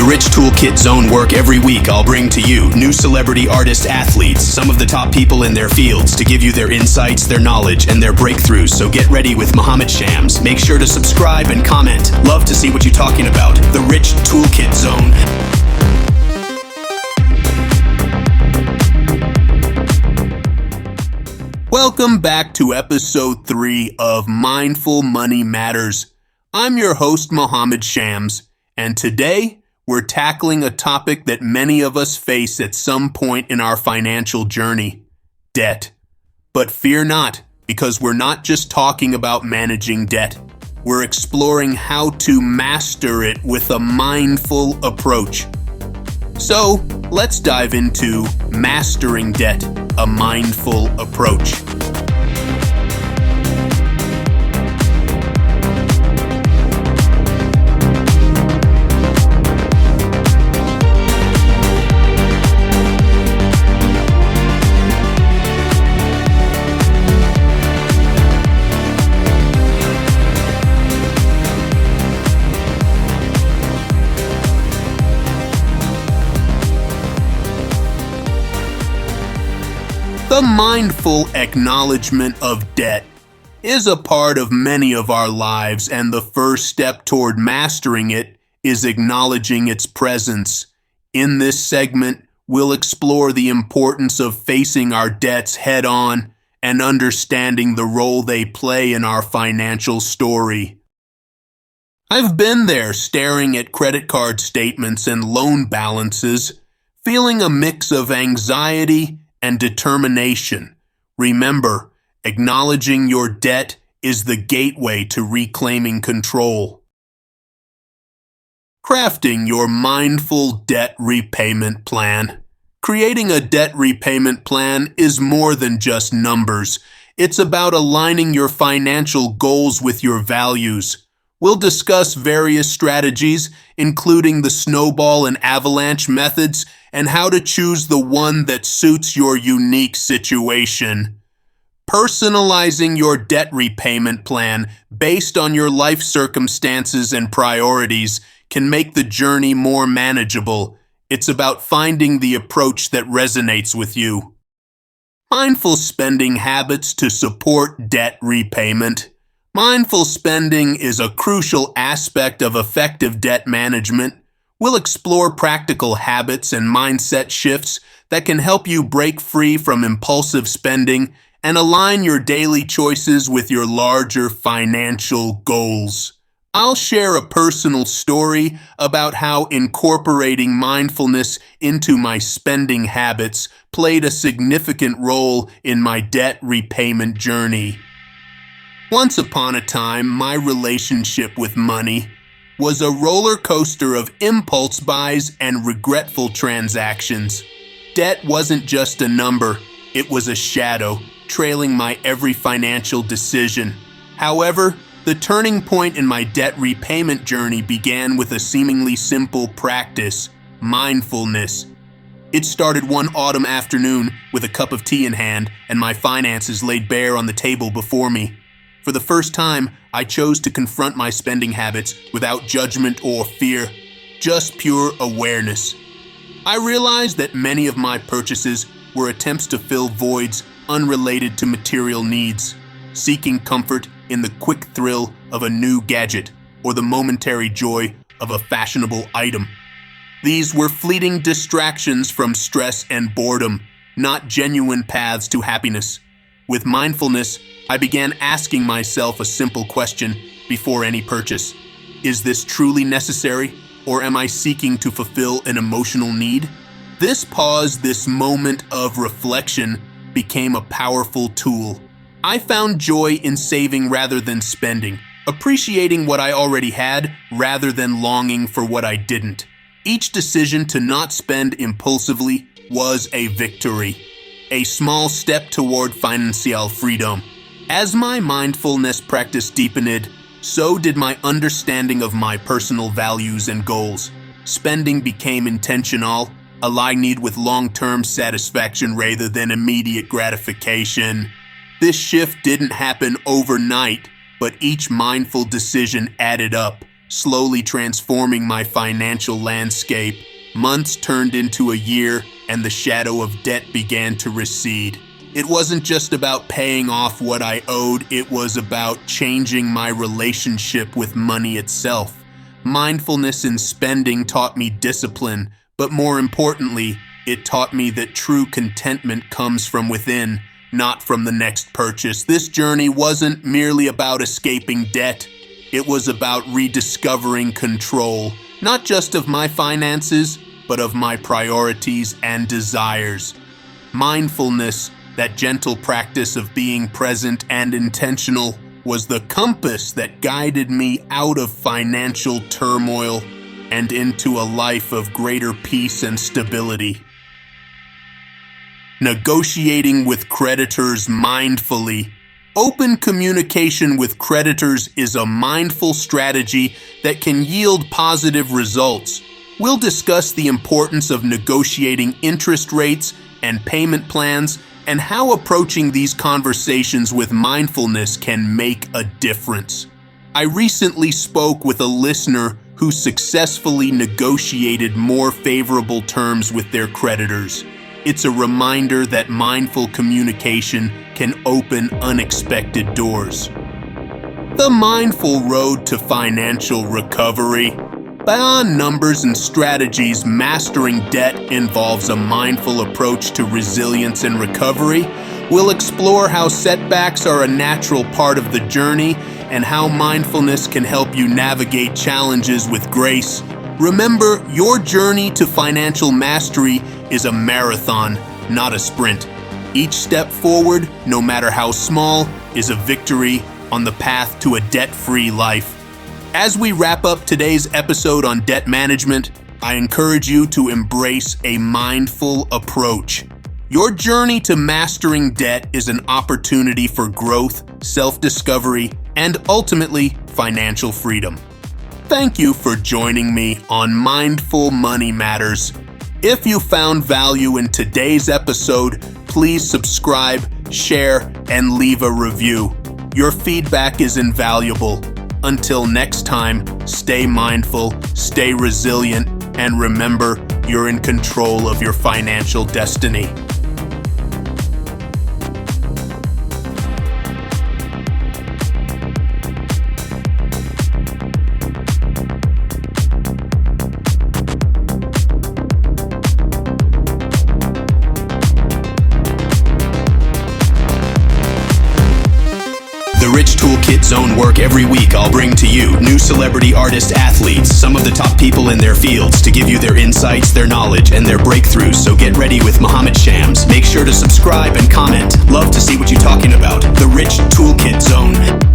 The Rich Toolkit Zone work every week. I'll bring to you new celebrity artists, athletes, some of the top people in their fields to give you their insights, their knowledge, and their breakthroughs. So get ready with Mohammed Shams. Make sure to subscribe and comment. Love to see what you're talking about. The Rich Toolkit Zone. Welcome back to episode 3 of Mindful Money Matters. I'm your host, Mohammed Shams, and today we're tackling a topic that many of us face at some point in our financial journey: debt. But fear not, because we're not just talking about managing debt. We're exploring how to master it with a mindful approach. So, let's dive into Mastering Debt, a Mindful Approach. The mindful acknowledgement of debt is a part of many of our lives, and the first step toward mastering it is acknowledging its presence. In this segment, we'll explore the importance of facing our debts head-on and understanding the role they play in our financial story. I've been there, staring at credit card statements and loan balances, feeling a mix of anxiety and determination. Remember, acknowledging your debt is the gateway to reclaiming control. Crafting your mindful debt repayment plan. Creating a debt repayment plan is more than just numbers. It's about aligning your financial goals with your values. We'll discuss various strategies, including the snowball and avalanche methods, and how to choose the one that suits your unique situation. Personalizing your debt repayment plan based on your life circumstances and priorities can make the journey more manageable. It's about finding the approach that resonates with you. Mindful spending habits to support debt repayment. Mindful spending is a crucial aspect of effective debt management. We'll explore practical habits and mindset shifts that can help you break free from impulsive spending and align your daily choices with your larger financial goals. I'll share a personal story about how incorporating mindfulness into my spending habits played a significant role in my debt repayment journey. Once upon a time, my relationship with money was a roller coaster of impulse buys and regretful transactions. Debt wasn't just a number, it was a shadow, trailing my every financial decision. However, the turning point in my debt repayment journey began with a seemingly simple practice: mindfulness. It started one autumn afternoon with a cup of tea in hand and my finances laid bare on the table before me. For the first time, I chose to confront my spending habits without judgment or fear, just pure awareness. I realized that many of my purchases were attempts to fill voids unrelated to material needs, seeking comfort in the quick thrill of a new gadget or the momentary joy of a fashionable item. These were fleeting distractions from stress and boredom, not genuine paths to happiness. With mindfulness, I began asking myself a simple question before any purchase. Is this truly necessary, or am I seeking to fulfill an emotional need? This pause, this moment of reflection, became a powerful tool. I found joy in saving rather than spending, appreciating what I already had rather than longing for what I didn't. Each decision to not spend impulsively was a victory, a small step toward financial freedom. As my mindfulness practice deepened, so did my understanding of my personal values and goals. Spending became intentional, aligned with long-term satisfaction rather than immediate gratification. This shift didn't happen overnight, but each mindful decision added up, slowly transforming my financial landscape. Months turned into a year, and the shadow of debt began to recede. It wasn't just about paying off what I owed, it was about changing my relationship with money itself. Mindfulness in spending taught me discipline, but more importantly, it taught me that true contentment comes from within, not from the next purchase. This journey wasn't merely about escaping debt. It was about rediscovering control, not just of my finances, but of my priorities and desires. Mindfulness, that gentle practice of being present and intentional, was the compass that guided me out of financial turmoil and into a life of greater peace and stability. Negotiating with creditors mindfully. Open communication with creditors is a mindful strategy that can yield positive results. We'll discuss the importance of negotiating interest rates and payment plans, and how approaching these conversations with mindfulness can make a difference. I recently spoke with a listener who successfully negotiated more favorable terms with their creditors. It's a reminder that mindful communication can open unexpected doors. The mindful road to financial recovery. Beyond numbers and strategies, mastering debt involves a mindful approach to resilience and recovery. We'll explore how setbacks are a natural part of the journey and how mindfulness can help you navigate challenges with grace. Remember, your journey to financial mastery is a marathon, not a sprint. Each step forward, no matter how small, is a victory on the path to a debt-free life. As we wrap up today's episode on debt management, I encourage you to embrace a mindful approach. Your journey to mastering debt is an opportunity for growth, self-discovery, and ultimately, financial freedom. Thank you for joining me on Mindful Money Matters. If you found value in today's episode, please subscribe, share, and leave a review. Your feedback is invaluable. Until next time, stay mindful, stay resilient, and remember, you're in control of your financial destiny. The Rich Toolkit Zone work every week. I'll bring to you new celebrity artist athletes, some of the top people in their fields, to give you their insights, their knowledge, and their breakthroughs. So get ready with Muhammad Shams. Make sure to subscribe and comment. Love to see what you're talking about. The Rich Toolkit Zone.